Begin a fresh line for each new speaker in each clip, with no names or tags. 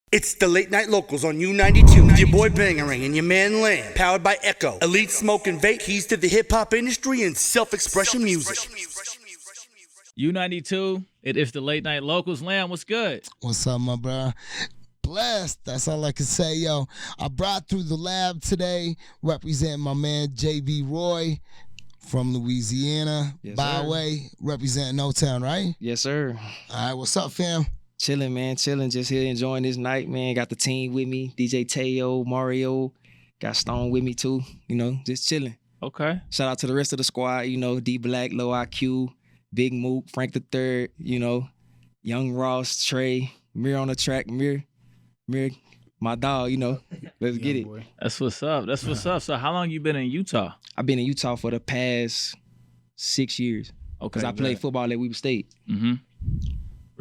It's the Late Night Locals on U92 with your boy Bangarang and your man Lam. Powered by Echo. Elite Smoke and Vape. Keys to the hip-hop industry and self-expression music.
U92, it's the Late Night Locals. Lam, what's good?
What's up, my bro? Blessed. That's all I can say, yo. I brought through the lab today, representing my man JB Roy from Louisiana.
Yes,
Byway, representing O-Town, right?
Yes, sir.
All right, what's up, fam?
Chilling, man. Chilling. Just here enjoying this night, man. Got the team with me. DJ Teo, Mario. Got Stone with me, too. You know, just chilling.
Okay.
Shout out to the rest of the squad. You know, D Black, Low IQ, Big Mook, Frank the Third, you know, Young Ross, Trey, Mir on the track, Mir, my dog, you know. Let's get it.
Boy.
That's what's up. That's what's up. So how long you been in Utah?
I've been in Utah for the past 6 years.
Okay.
Because I played football at Weber State.
Mm-hmm.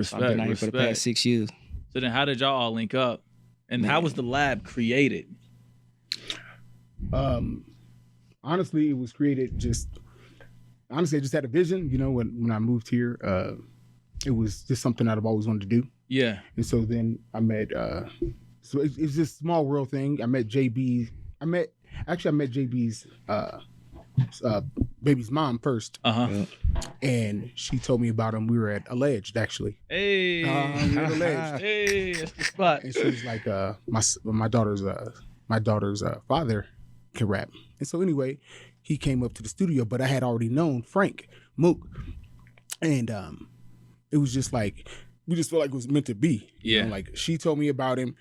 So I've been out here for the past 6 years.
So then how did y'all all link up? And how was the lab created?
Honestly, it was created I just had a vision, you know, when I moved here. It was just something that I've always wanted to do.
Yeah.
And so then I met, so it's this small world thing. I met JB's baby's mom first.
Uh-huh.
And she told me about him. We were at Alleged, actually.
Hey.
We were at Alleged.
Hey, that's the spot.
And she was like, my daughter's father can rap. And so anyway, he came up to the studio, but I had already known Frank Mook. And it was just like, we just felt like it was meant to be.
Yeah.
You know, like she told me about him.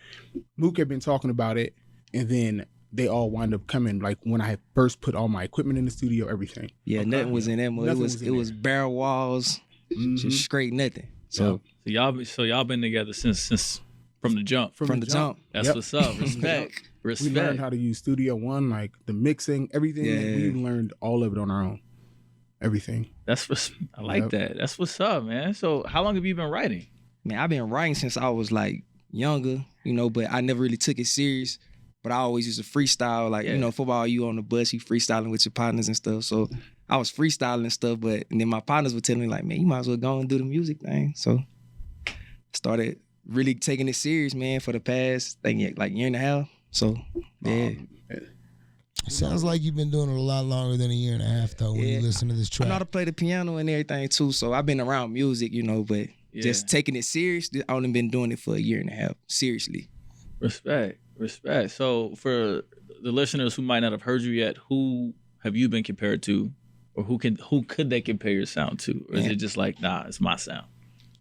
Mook had been talking about it. And then they all wound up coming, like when I had first put all my equipment in the studio, everything.
Yeah, nothing was in that mode. It was bare walls, just straight nothing. So
y'all been together since from the jump.
From the jump.
That's what's up. Respect.
We learned how to use Studio One, like the mixing, everything.
Yeah.
We learned all of it on our own. Everything.
I like that. That's what's up, man. So how long have you been writing?
Man, I've been writing since I was like younger, you know, but I never really took it serious. But I always used to freestyle, like, you know, football, you on the bus, you freestyling with your partners and stuff. So I was freestyling and stuff, and then my partners would tell me, like, man, you might as well go and do the music thing. So started really taking it serious, man, for the past, like year and a half. So, yeah.
Sounds like you've been doing it a lot longer than a year and a half, though, when you listen to this track.
I know how to play the piano and everything, too. So I've been around music, you know, but just taking it serious, I've only been doing it for a year and a half, seriously.
Respect. So for the listeners who might not have heard you yet, who have you been compared to, or who could they compare your sound to, or is it just like, nah, it's my sound?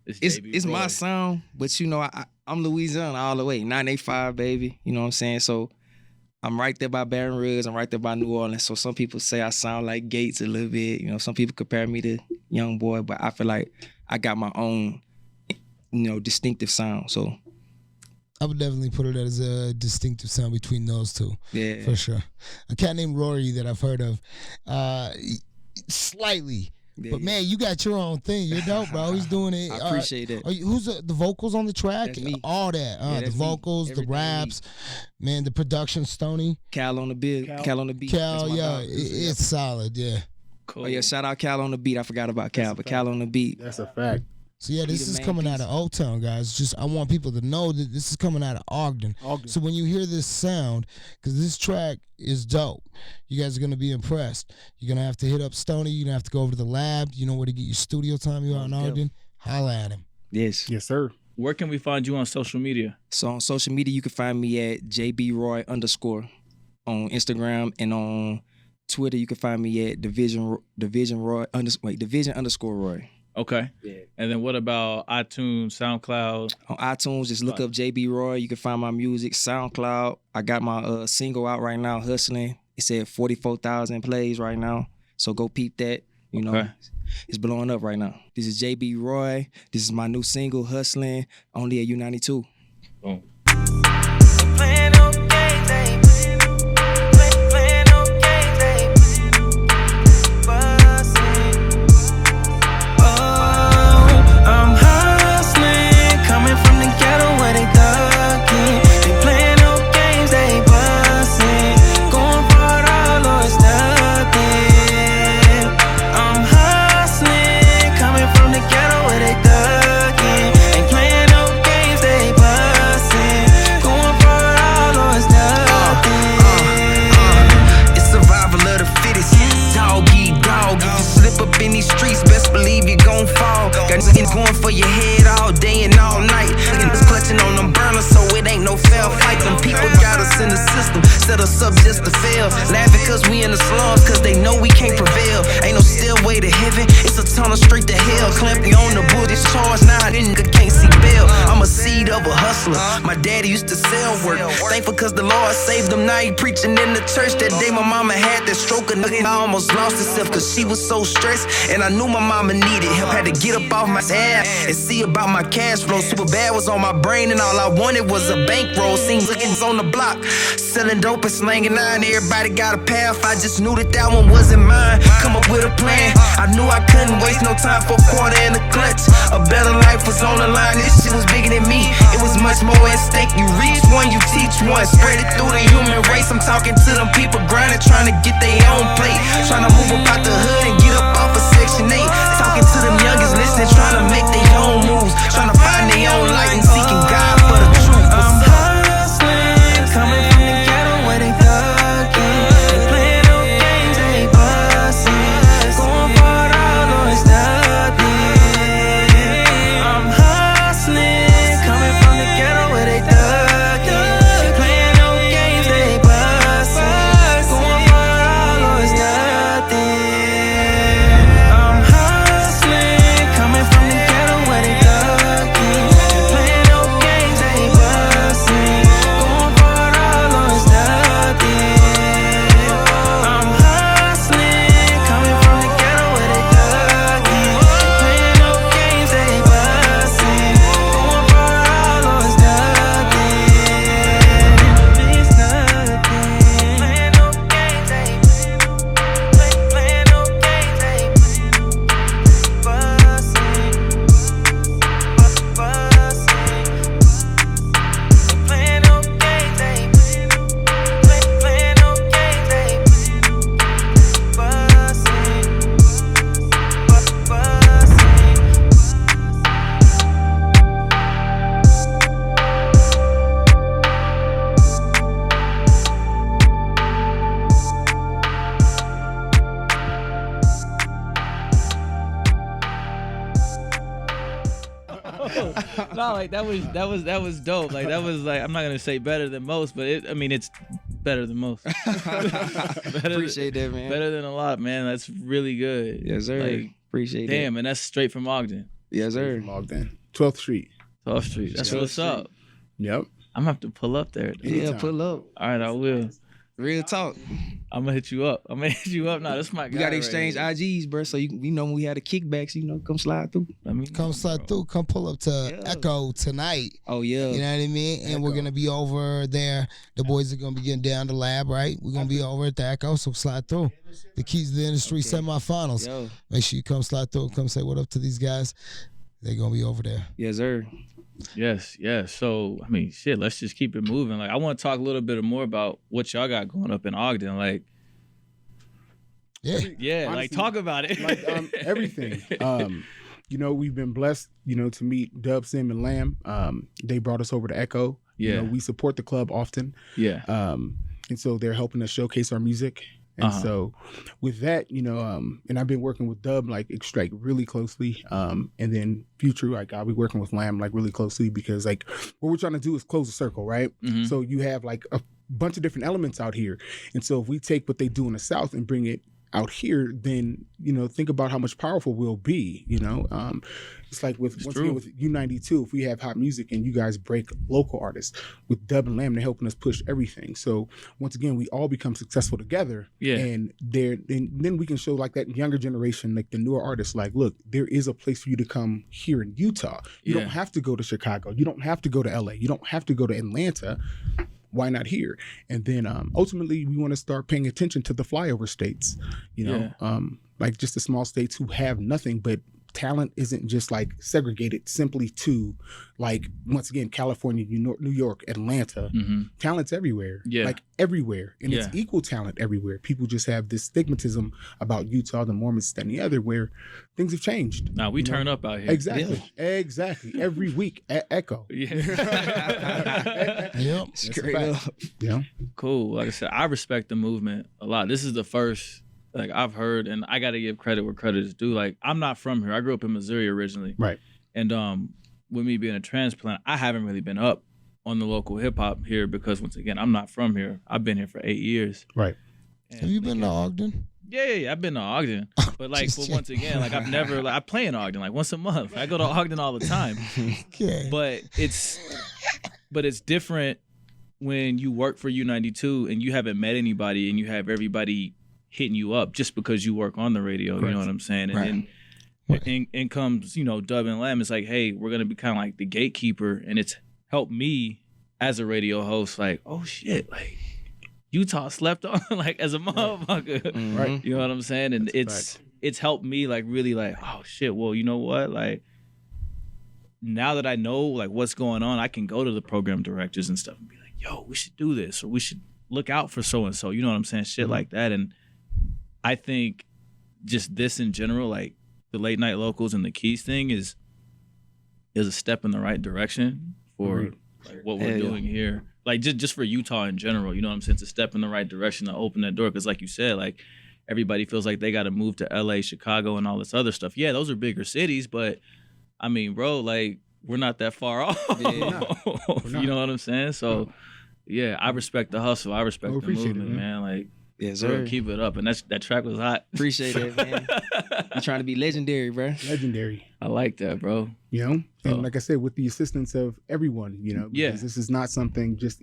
It's my sound, but you know, I'm Louisiana all the way, 985 baby. You know what I'm saying? So I'm right there by Baton Rouge. I'm right there by New Orleans. So some people say I sound like Gates a little bit. You know, some people compare me to Young Boy, but I feel like I got my own, you know, distinctive sound. So
I would definitely put it as a distinctive sound between those two. Yeah. For sure. A cat named Rory that I've heard of, slightly. Yeah, but man, you got your own thing. You're dope, bro. He's doing it.
I appreciate it.
Who's the vocals on the track?
That's me.
All that. The vocals, the raps, man, the production, Stoney.
Cal on the beat. Cal on the beat.
Cal, it's solid, yeah.
Cool. Oh yeah, shout out Cal on the beat. I forgot about Cal, but Cal on the beat.
That's a fact.
So yeah, this is coming out of O-Town, guys. Just I want people to know that this is coming out of Ogden. So when you hear this sound, because this track is dope, you guys are gonna be impressed. You're gonna have to hit up Stoney. You're gonna have to go over to the lab. You know where to get your studio time. You out in Ogden? Holla at him.
Yes,
sir.
Where can we find you on social media?
So on social media, you can find me at JBRoy_ on Instagram, and on Twitter, you can find me at division_Roy.
Okay.
Yeah.
And then what about iTunes, SoundCloud?
On iTunes, just look up JB Roy. You can find my music. SoundCloud, I got my single out right now, Hustling. It's at 44,000 plays right now. So go peep that. You know, it's blowing up right now. This is JB Roy. This is my new single, Hustling, only at U92.
Boom.
Got niggas going for your head all day and all night. Niggas clutching on them burners, so it ain't no fair fight. Them people got us in the system, set us up just to fail. Laughing cause we in the slums, cause they know we can't prevail. Ain't no still way to heaven, it's a tunnel straight to hell. Clamp you on the bull, this charge, now this nigga can't see bail. I'm a seed of a hustler, my daddy used to sell work. Thankful cause the Lord saved him, now he preaching in the church. That day my mama had that stroke, a nigga I almost lost herself cause she was so stressed. And I knew my mama needed help, had to get up off my ass and see about my cash flow. Super bad was on my brain and all I wanted was a bankroll. Seen lookings on the block, selling dope and slanging iron. Everybody got a path, I just knew that that one wasn't mine. Come up with a plan, I knew I couldn't waste no time for a quarter in the clutch. A better life was on the line, this shit was bigger than me. It was much more at stake, you reach one, you teach one. Spread it through the human race, I'm talking to them people grinding, trying to get their own plate. Trying to move up out the hood and get up off of Section 8. Talking to them youngest listening, trying to make their own moves. Trying to find their own light and seeking God for the truth. I'm hustling, coming from the ghetto where they thugging. They playing no games, they bustin'. Going for it all or it's nothing. I'm hustling, coming from the ghetto where they thugging. They playing no games, they bustin'. Going for it all or it's nothing. I'm hustling, coming from the ghetto where they thugging. They playing no games, they bustin'. Going for it all or it's nothing. I'm hustling, coming from the ghetto where they thugging. They playing no games, they bustin'. Going for it all or it's nothing. It's nothing. Playing no games, they playing no games, they bustin'. Playing no games, they playing no games, they
No, like that was dope. Like that was like, I'm not gonna say better than most, but it's better than most.
Appreciate that, man.
Better than a lot, man. That's really good.
Yes, sir.
Like,
Appreciate that.
damn, and that's straight from Ogden.
Yes, sir.
Logged in. 12th Street.
12th Street. That's
12th
what's up.
Yep.
I'm gonna have to pull up there.
Yeah,
Anytime.
pull up.
All right, I will.
Real talk.
I'm gonna hit you up. Nah, that's my guy.
We got to
right
exchange
here.
IGs, bro. So you know when we had the kickbacks, come slide through.
Let me
Come slide through. Come pull up to Echo tonight.
Oh yeah.
You know what I mean? And we're gonna be over there. The boys are gonna be getting down to Lab, right? We're gonna be over at the Echo, so slide through. The Keys to the Industry semifinals.
Yo.
Make sure you come slide through. Come say what up to these guys. They're gonna be over there.
Yes, sir.
Yes. So, shit, let's just keep it moving. Like, I want to talk a little bit more about what y'all got going up in Ogden. Like,
Yeah.
like
Honestly,
talk about it.
Like everything. We've been blessed, to meet Dub, Sim, and Lamb. They brought us over to Echo.
Yeah.
We support the club often.
Yeah.
And so they're helping us showcase our music. And so with that, and I've been working with Dub like really closely. And then Future, like I'll be working with Lamb like really closely because like what we're trying to do is close the circle, right?
Mhm.
So you have like a bunch of different elements out here. And so if we take what they do in the South and bring it out here, then think about how much powerful we'll be. It's like with again with U92, if we have hot music and you guys break local artists, with Dub and Lamb, they're helping us push everything. So once again, we all become successful together.
Yeah.
And then we can show like that younger generation, like the newer artists, like, look, there is a place for you to come here in Utah. You don't have to go to Chicago. You don't have to go to LA. You don't have to go to Atlanta. Why not here? And then ultimately we want to start paying attention to the flyover states, like just the small states who have nothing, but talent isn't just like segregated simply to like, once again, California, New York, Atlanta. Talent's everywhere, like everywhere. And it's equal talent everywhere. People just have this stigmatism about Utah, the Mormons, that and the other, where things have changed.
Now we turn up out here.
Exactly. Every week at Echo.
Yep.
Straight up.
Yeah.
Cool. Like I said, I respect the movement a lot. This is the first like I've heard, and I got to give credit where credit is due. Like I'm not from here. I grew up in Missouri originally.
Right.
And with me being a transplant, I haven't really been up on the local hip hop here because once again, I'm not from here. I've been here for 8 years.
Right.
And
Have you been to Ogden?
Yeah, I've been to Ogden, but like, but once again, like I've never, like I play in Ogden like once a month. I go to Ogden all the time.
Okay.
But it's different when you work for U92 and you haven't met anybody and you have everybody hitting you up just because you work on the radio. Correct. You know what I'm saying? And then in comes, Dub and Lam. It's like, hey, we're gonna be kind of like the gatekeeper, and it's helped me as a radio host. Like, oh shit, like. Utah slept on like as a motherfucker,
Right?
You know what I'm saying? And it's helped me like really like, oh shit. Well, you know what? Like now that I know like what's going on, I can go to the program directors and stuff and be like, yo, we should do this, or we should look out for so and so. You know what I'm saying? Shit like that. And I think just this in general, like the late night locals and the Keys thing is a step in the right direction for like what we're doing here. Like just for Utah in general, you know what I'm saying? It's a step in the right direction to open that door. Because like you said, like everybody feels like they got to move to LA, Chicago, and all this other stuff. Yeah, those are bigger cities, but I mean, bro, like we're not that far off. Yeah, you know what I'm saying? So yeah, I respect the hustle. I respect the movement, man. Like,
yes, sir.
Keep it up. And that track was hot.
Appreciate it, man. You trying to be legendary, bro.
Legendary.
I like that, bro.
And like I said, with the assistance of everyone, because this is not something just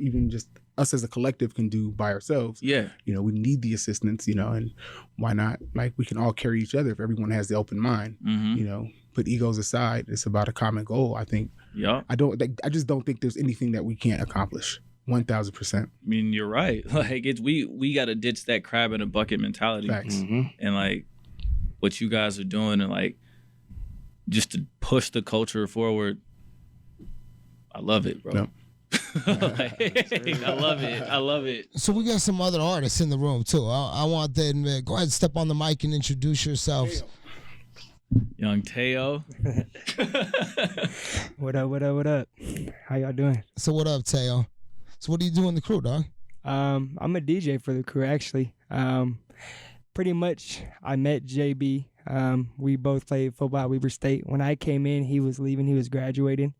us as a collective can do by ourselves.
Yeah.
We need the assistance, and why not? Like we can all carry each other if everyone has the open mind. Put egos aside. It's about a common goal. I think. Yeah. I just don't think there's anything that we can't accomplish. 1,000%.
I mean, you're right. Like we got to ditch that crab in a bucket mentality.
Facts.
And like what you guys are doing, and like just to push the culture forward. I love it, bro.
Yep.
I love it. I love it.
So we got some other artists in the room too. I want them to go ahead and step on the mic and introduce yourselves.
Young Teo.
What up? How y'all doing?
So what up, Teo? So what do you do in the crew, dog?
I'm a DJ for the crew, actually. Pretty much, I met JB. We both played football at Weber State. When I came in, he was leaving. He was graduating.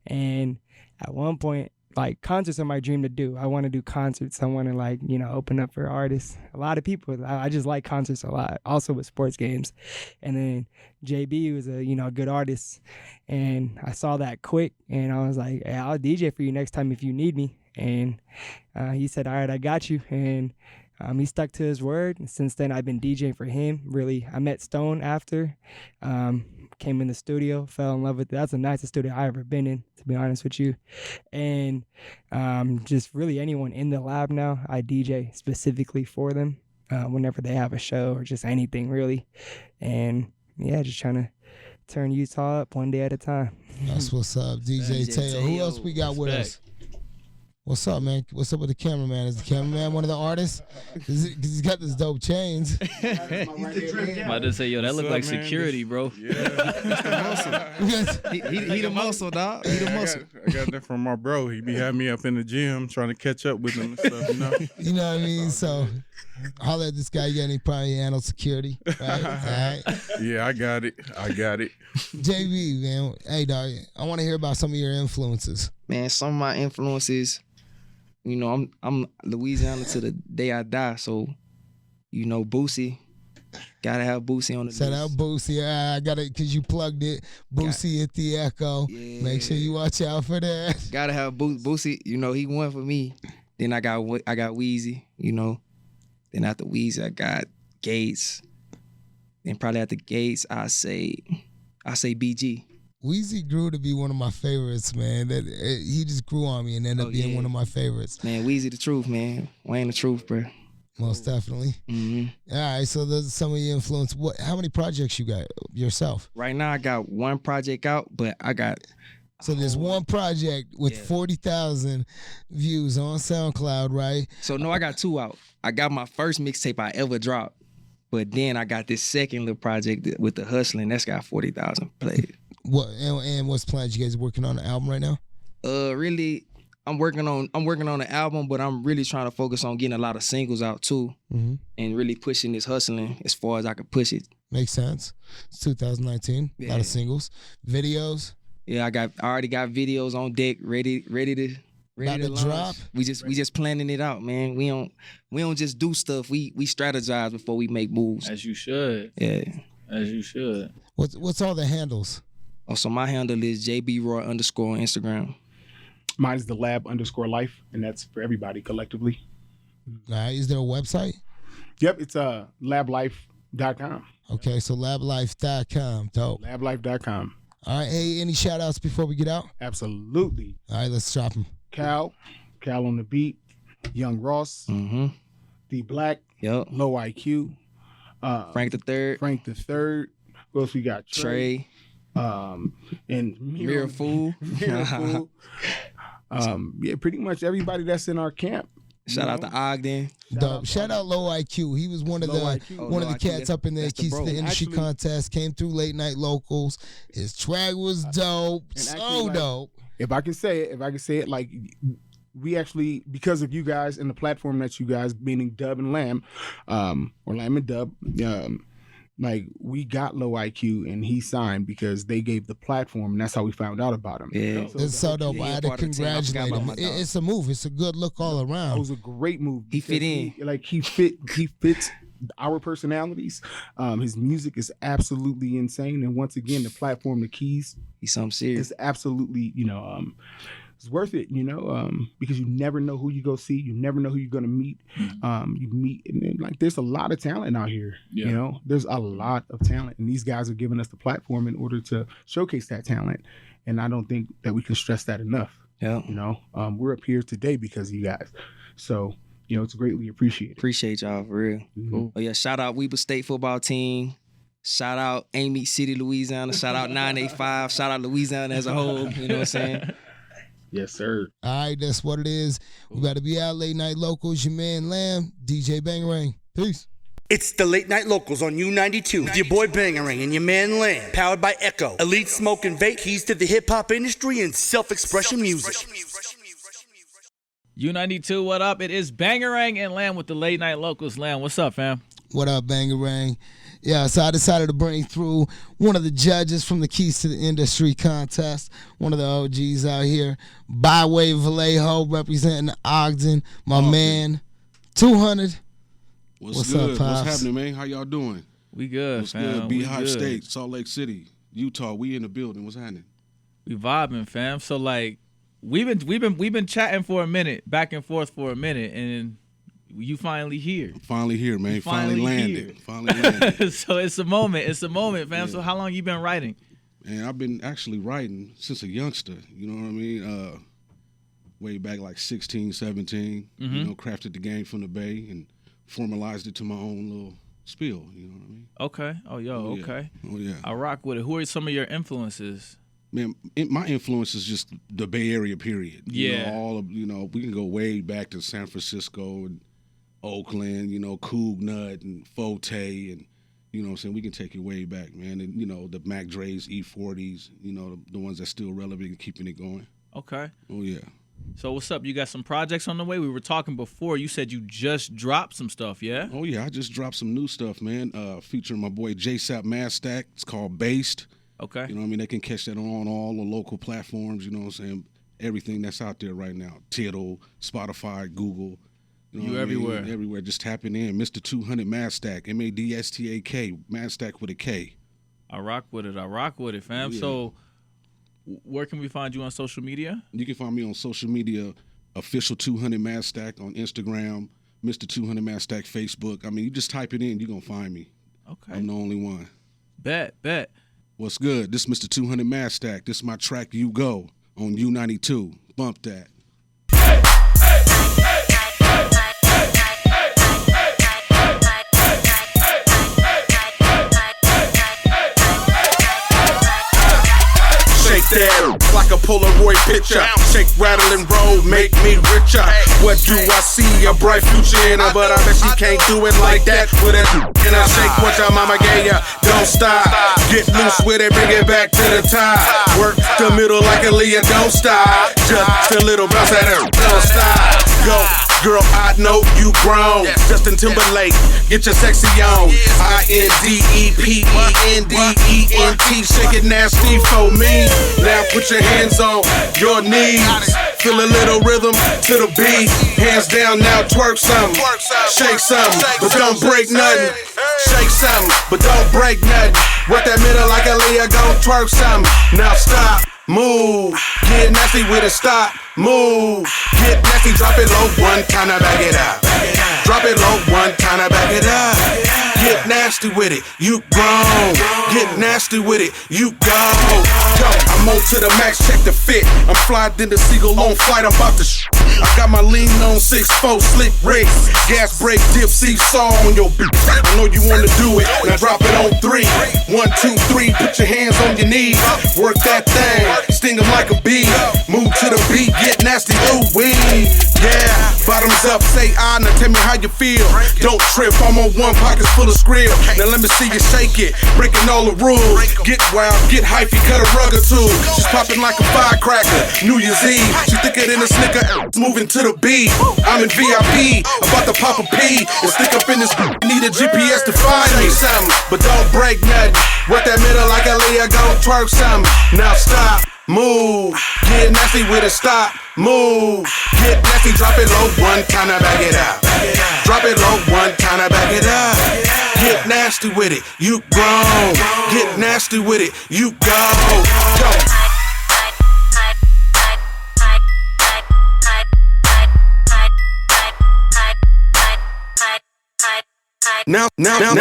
And at one point, like, concerts are my dream to do. I want to do concerts. I want to, open up for artists. A lot of people. I just like concerts a lot. Also with sports games. And then JB was a good artist. And I saw that quick. And I was like, hey, I'll DJ for you next time if you need me. And he said, all right, I got you. And he stuck to his word. And since then, I've been DJing for him. Really, I met Stone after. Came in the studio, fell in love with it. That's the nicest studio I ever been in, to be honest with you. And just really anyone in the lab now, I DJ specifically for them whenever they have a show or just anything, really. And yeah, just trying to turn Utah up one day at a time.
That's what's up, DJ Teo. Who else we got with us? What's up, man? What's up with the cameraman? Is the cameraman one of the artists? Because he's got this dope chains.
I'm about to say, yo, that look like security, bro.
Yeah,
he the muscle, dog. He the muscle.
I got that from my bro. He be having me up in the gym trying to catch up with him and stuff,
You know what I mean? So, holler at this guy. You got any probably handle security, right? All right.
Yeah, I got it.
JB, man. Hey, dog. I want to hear about some of your influences.
Man, some of my influences, I'm Louisiana to the day I die. So, Boosie. Gotta have Boosie on the
Shout out Boosie. I got it because you plugged it. Boosie at the Echo. Yeah. Make sure you watch out for that.
Gotta have Boosie. He won for me. Then I got Weezy. Then after Weezy, I got Gates. Then probably after Gates, I say BG.
Weezy grew to be one of my favorites, man. He just grew on me and ended up being one of my favorites.
Man, Weezy the truth, man. Wayne the truth, bro.
Most definitely. Mm-hmm. All right, so those are some of your influence. How many projects you got yourself?
Right now, I got one project out, but I got...
So there's one project with 40,000 views on SoundCloud, right?
So no, I got two out. I got my first mixtape I ever dropped, but then I got this second little project with the Hustling that's got 40,000 plays.
What and what's planned? You guys working on an album right now?
Really, I'm working on the album, but I'm really trying to focus on getting a lot of singles out too, and really pushing this hustling as far as I can push it.
Makes sense. It's 2019. A lot of singles, videos.
Yeah, I already got videos on deck, ready to launch.
Drop.
We just planning it out, man. We don't just do stuff. We strategize before we make moves.
As you should.
Yeah.
As you should.
What's all the handles?
Oh, so my handle is JBRoy_ on Instagram.
Mine is the lab_life, and that's for everybody collectively.
All right, is there a website?
Yep, it's lablife.com.
Okay, so lablife.com. Dope.
Lablife.com.
All right, hey, any shout outs before we get out?
Absolutely.
All right, let's drop them.
Cal on the beat, Young Ross, D Black,
Yep.
Low IQ,
Frank the
Third. Who else we got?
Trey.
And
Mirror Fool.
Yeah, pretty much everybody that's in our camp.
Shout out to Ogden.
Dope. Shout out Low IQ. He was one of the cats up in the Keys to the Industry contest. Came through late night locals. His track was dope. Dope.
If I can say it, like we actually, because of you guys and the platform that you guys, meaning Dub and Lam, or Lam and Dub, like we got Low IQ and he signed because they gave the platform, and that's how we found out about him.
Yeah,
it's so dope. I had to congratulate him. It's a move. It's a good look all around.
It was a great move.
He fit in.
He fits our personalities. His music is absolutely insane, and once again, the platform, the Keys,
he's something serious.
It's absolutely, it's worth it, because you never know who you go see. You never know who you're gonna meet. You meet, and then, like, there's a lot of talent out here.
Yeah.
There's a lot of talent, and these guys are giving us the platform in order to showcase that talent. And I don't think that we can stress that enough.
Yeah.
We're up here today because of you guys. So, it's greatly appreciated.
Appreciate y'all for real.
Cool.
Oh yeah, shout out Weber State football team. Shout out Amite City, Louisiana. Shout out 985. Shout out Louisiana as a whole. You know what I'm saying?
Yes, sir.
All right, that's what it is. We got to be out late night locals. Your man Lam, DJ Bangarang. Peace.
It's the Late Night Locals on U92 with your boy Bangarang and your man Lam. Powered by Echo. Elite Smoke and Vape. Keys to the hip-hop industry and self-expression music.
U92, what up? It is Bangarang and Lam with the Late Night Locals. Lam, what's up, fam?
What up, Bangarang? Yeah, so I decided to bring through one of the judges from the Keys to the Industry contest, one of the OGs out here, by way of Vallejo, representing Ogden, my man, 200.
What's
up,
good?
Pops?
What's happening, man? How y'all doing?
We good,
What's
fam.
good? Beehive State, Salt Lake City, Utah. We in the building. What's happening?
We vibing, fam. So like, we've been chatting for a minute, back and forth for a minute, and you finally here.
Finally here, man.
You
Finally landed.
here.
Finally landed.
So it's a moment. It's a moment, fam.
Yeah.
So how long you been writing?
And I've been actually writing since a youngster. You know what I mean? Way back like 16, 17. Crafted the game from the Bay and formalized it to my own little spiel. You know what I mean?
Okay. Oh, yo. Okay.
Oh yeah.
I rock with it. Who are some of your influences?
Man, my influence is just the Bay Area, period.
Yeah.
All of, we can go way back to San Francisco and Oakland, Coog Nut and Forte, and, what I'm saying, we can take it way back, man. And, the Mac Dre's, E40s, the ones that's still relevant and keeping it going.
Okay.
Oh, yeah.
So what's up? You got some projects on the way? We were talking before. You said you just dropped some stuff, yeah?
Oh, yeah. I just dropped some new stuff, man, featuring my boy JSAP Madstak. It's called Based.
Okay.
You know what I mean? They can catch that on all the local platforms, you know what I'm saying? Everything that's out there right now. Tidal, Spotify, Google.
You everywhere.
Everywhere. Just tapping in. Mr.200 Madstak. Madstak. Madstak with a K.
I rock with it, fam.
Yeah.
So where can we find you on social media?
You can find me on social media, official 200 Madstak on Instagram, Mr.200 Madstak Facebook. I mean, you just type it in, you're going to find me.
Okay.
I'm the only one.
Bet.
What's good? This is Mr.200 Madstak. This is my track, You Go, on U92. Bump that.
Shake that.
like a Polaroid picture. Shake, rattle, and roll, make me richer. What do I see? A bright future in her, but I bet she can't do it like that with a and I shake what your mama gave ya. Don't stop. Get loose with it, bring it back to the top. Work the middle like a Leah, don't stop. Just a little bounce at her, don't stop. Go. Girl, I know you grown. Justin Timberlake, get your sexy on. INDEPENDENT, shake it nasty for me. Now put your hands on your knees. Feel a little rhythm to the beat. Hands down, now twerk something. Shake something, but don't break nothing. Shake something, but don't break nothing. Work that middle like a Leah, gon' twerk something. Now stop. Move, get nasty with it, stop, move, get nasty, drop it low, one time, back it up. Drop it low, one time, back it up. Get nasty with it, you grown. Get nasty with it, you go. Yo, I'm on to the max, check the fit. I'm flying in the Seagull on flight, I'm about to I got my lean on 6'4", slick rigs. Gas brake, dip, seesaw on your beat. I know you wanna do it, now drop it on 3. 1, 2, 3, put your hands on your knees. Work that thing, sting 'em like a bee. Move to the beat, get nasty, ooh wee. Yeah, bottoms up, say I, now tell me how you feel. Don't trip, I'm on one pocket full of skrill. Now let me see you shake it, breaking all the rules. Get wild, get hypey, cut a rug or two. She's popping like a firecracker, New Year's Eve. She thicker than a snicker, moving to the beat. I'm in VIP, about to pop a P and stick up in this. Need a GPS to find me something, but don't break nothing. Work that middle like a Leah, gon' twerk something. Now stop. Move, get nasty with it, stop, move, get nasty, drop it low, one time, back it up. Drop it low, one time, back it up. Get nasty with it, you grown. Get nasty with it, you go. Go. Now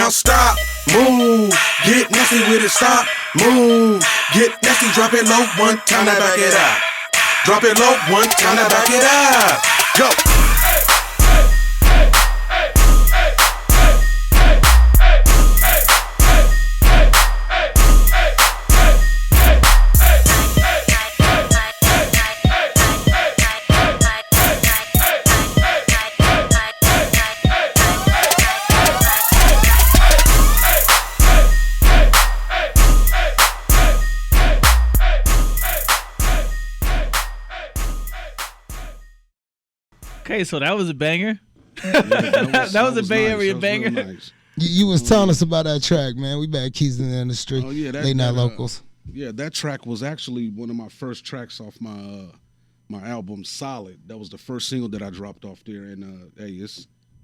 stop, move, get nasty with it, stop, move, get nasty, drop it low, one time, back it up. Drop it low, one time, back it up. Go.
Okay, so that was a banger. that was a Bay Area banger.
Nice.
You was telling us about that track, man. We back keys in the industry.
Oh yeah,
Late Night Locals.
Yeah, that track was actually one of my first tracks off my my album Solid. That was the first single that I dropped off there, and hey,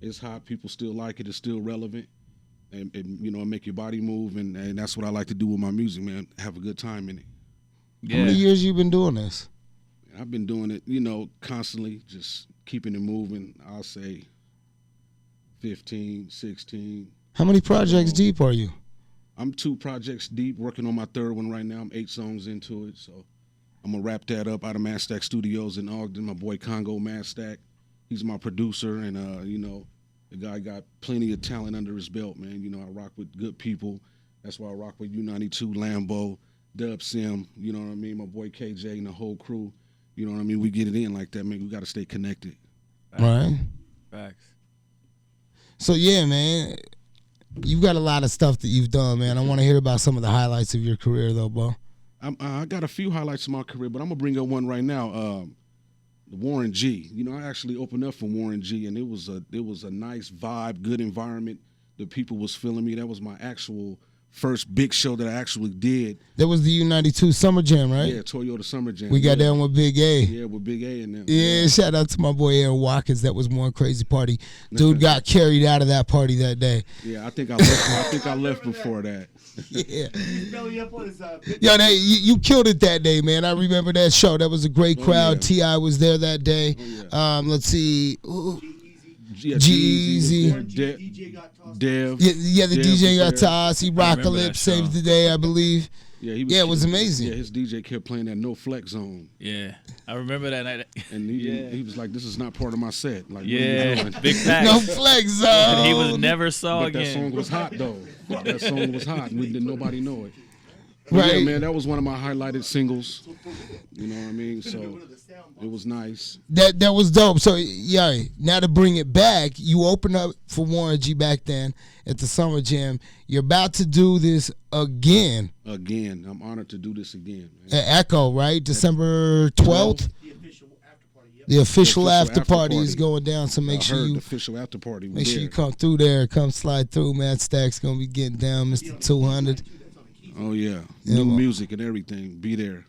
it's hot. People still like it. It's still relevant, and you know, make your body move, and that's what I like to do with my music, man. Have a good time in it.
How many years you been doing this?
I've been doing it, you know, constantly, just keeping it moving. I'll say 15, 16.
How many projects deep are you?
I'm 2 projects deep, working on my 3rd one right now. I'm 8 songs into it, so I'm going to wrap that up out of Madstak Studios in Ogden. My boy Congo Madstak, he's my producer, and, you know, the guy got plenty of talent under his belt, man. You know, I rock with good people. That's why I rock with U92, Lambo, Dub Sim, you know what I mean? My boy KJ and the whole crew. You know what I mean? We get it in like that, man. We got to stay connected.
Right.
Facts.
So, yeah, man, you've got a lot of stuff that you've done, man. I want to hear about some of the highlights of your career, though, Bo.
I got a few highlights of my career, but I'm going to bring up one right now. Warren G. You know, I actually opened up for Warren G, and it was a nice vibe, good environment. The people was feeling me. That was my actual first big show that I actually did.
That was the U92 Summer Jam, right?
Yeah, Toyota Summer Jam.
We got down with Big A.
Yeah, with Big A and them.
Yeah, shout out to my boy Aaron Watkins. That was one crazy party. Dude got carried out of that party that day.
Yeah, I think I left before that.
Yeah. Yo, you killed it that day, man. I remember that show. That was a great crowd.
Yeah.
T.I. was there that day.
Oh, yeah.
Let's see.
G-Eazy. Dev.
Yeah, the DJ got tossed. He rocked the
remember
lip,
that
saved
show.
the day, I believe.
Yeah,
it was amazing.
Yeah, his DJ kept playing that No Flex Zone.
Yeah, I remember that night.
And he was like, this is not part of my set. Like,
Yeah, big facts.
No Flex Zone.
And he was never saw
But
again.
that song was hot, though. That song was hot, and nobody know it.
Right.
Yeah, man, that was one of my highlighted singles. You know what I mean? So it was nice.
That was dope. So yeah, now to bring it back, you opened up for Warren G back then at the Summer Jam. You're about to do this again.
Again, I'm honored to do this again. Man.
At Echo, right? December 12th. The official after party is going down, so make sure you
the official after party.
Make sure you come through there. Come slide through. Madstak's gonna be getting down, Mr.200.
Oh yeah, new music and everything. Be there.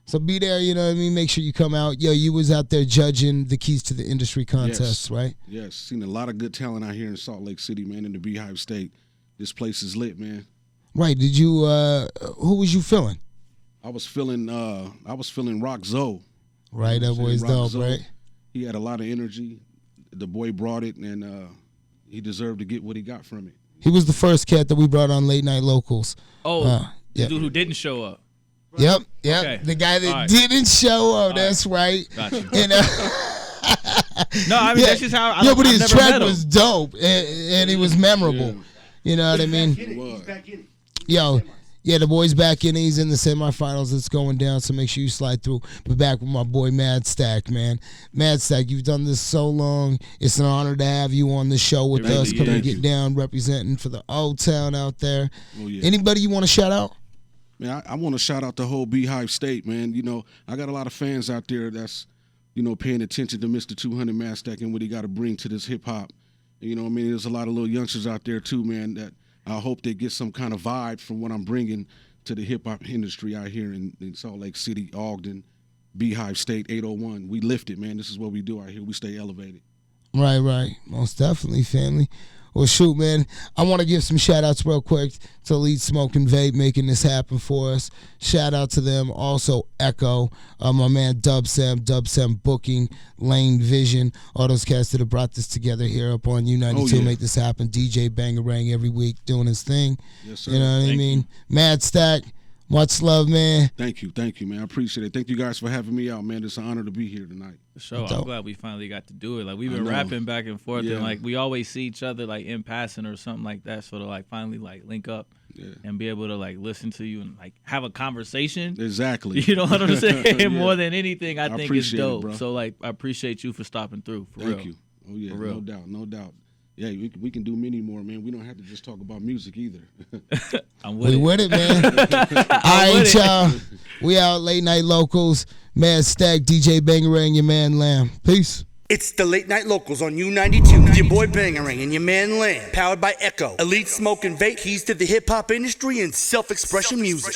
So be there. You know what I mean. Make sure you come out. Yo, you was out there judging the Keys to the Industry contests, right?
Yes, seen a lot of good talent out here in Salt Lake City, man. In the Beehive State, this place is lit, man.
Right. Did you? Who was you feeling?
I was feeling Rock Zoe.
Right, that boy's dope, right?
He had a lot of energy. The boy brought it, and he deserved to get what he got from it.
He was the first cat that we brought on Late Night Locals.
The dude who didn't show up.
Yep.
Okay.
The guy that
right.
didn't show up. That's right.
Gotcha.
And,
no, I mean that's just how.
But his
I've never
track
met him.
was dope, and it was memorable.
Yeah.
You know what I mean? Yo. Yeah, the boy's back in. He's in the semifinals. It's going down, so make sure you slide through. But back with my boy Madstak, man. Madstak, you've done this so long. It's an honor to have you on the show with us. Come and get down, representing for the Old Town out there.
Oh, yeah.
Anybody you want to shout out?
Man, I want to shout out the whole Beehive State, man. You know, I got a lot of fans out there that's, you know, paying attention to Mr.200 Madstak and what he got to bring to this hip hop. You know what I mean? There's a lot of little youngsters out there too, man, that I hope they get some kind of vibe from what I'm bringing to the hip-hop industry out here in Salt Lake City, Ogden, Beehive State, 801. We lift it, man. This is what we do out here. We stay elevated.
Right. Most definitely, family. Well, shoot, man. I want to give some shout-outs real quick to Elite Smoke and Vape making this happen for us. Shout out to them. Also, Echo, my man Dub Sam Booking, Lane Vision, all those cats that have brought this together here up on U92, make this happen. DJ Bangarang every week doing his thing.
Yes, sir.
You know what I mean? Madstak, much love, man.
Thank you, man. I appreciate it. Thank you guys for having me out, man. It's an honor to be here tonight.
So I'm glad we finally got to do it. Like we've been rapping back and forth, and like we always see each other like in passing or something like that. So to like finally like link up and be able to like listen to you and like have a conversation.
Exactly.
You know what I'm saying? More than anything, I think it's dope.
It,
so like I appreciate you for stopping through.
Thank you. Oh yeah, no doubt. Yeah, we can do many more, man. We don't have to just talk about music either.
We with it, man. All right, y'all. We out Late Night Locals. Madstak, DJ Bangarang, your man Lam. Peace.
It's the Late Night Locals on U92. Your boy Bangarang and your man Lam. Powered by Echo. Elite Smoke and Vape. Keys to the hip hop industry and self-expression music.